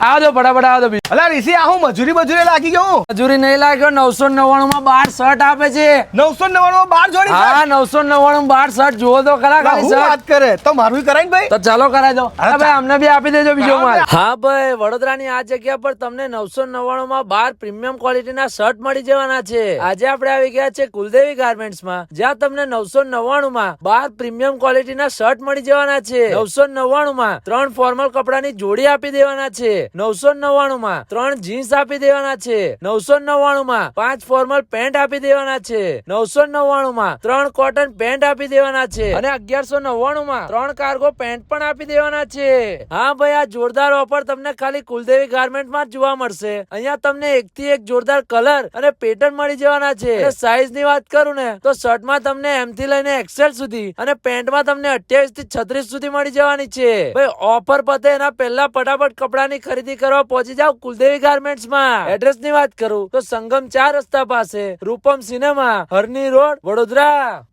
આવો દો ફટાફટ આવો દો. અલા ઋષિ આ હું મજૂરી લાગી ગયો. મજૂરી નહીં લાગ્યો. 999 માં 12 શર્ટ આપે છે. 999 12 જોડી હા 999 12 શર્ટ જુઓ તો ખરા ખાલી હું શર્ટ. વાત કરે તો મારું કરાય ને ભાઈ. તો ચાલો કરાઈ દો. હા, ભાઈ અમને બી આપી દેજો બીજો હા, માલ. હા ભાઈ વડોદરાની આ જગ્યા પર તમને 999 માં 12 પ્રીમિયમ ક્વોલિટીના શર્ટ મળી જવાના છે. આજે આપણે આવી ગયા છે કુલદેવી ગાર્મેન્ટ્સ માં, જ્યાં તમને 999 માં 12 પ્રીમિયમ ક્વોલિટીના શર્ટ મળી જવાના છે. 999 માં 3 ફોર્મલ કપડાની જોડી આપી દેવાના છે. 999 માં 3 જીન્સ આપી દેવાના છે. 999 માં 5 ફોર્મલ પેન્ટ આપી દેવાના છે. 999 માં 3 કોટન પેન્ટ આપી દેવાના છે. અને 1199 માં 3 કાર્ગો પેન્ટ પણ આપી દેવાના છે. હા ભાઈ આ જોરદાર ઓફર તમને ખાલી કુલદેવી ગાર્મેન્ટ માં જ જોવા મળશે. અહીંયા તમને એક થી એક જોરદાર કલર અને પેટર્ન મળી જવાના છે. અને સાઈઝ ની વાત કરું ને તો શર્ટ માં તમને એમ થી લઈને એક્સેલ સુધી અને પેન્ટ માં તમને 28 થી 36 સુધી મળી જવાની છે. ભાઈ ઓફર પતે એના પહેલા ફટાફટ કપડાની ખરીદી કરવા પહોંચી જાવ કુલદેવી ગાર્મેન્ટ્સ માં. એડ્રેસ ની વાત કરું તો સંગમ 4 રસ્તા પાસે રૂપમ સિનેમા, હરની રોડ, વડોદરા.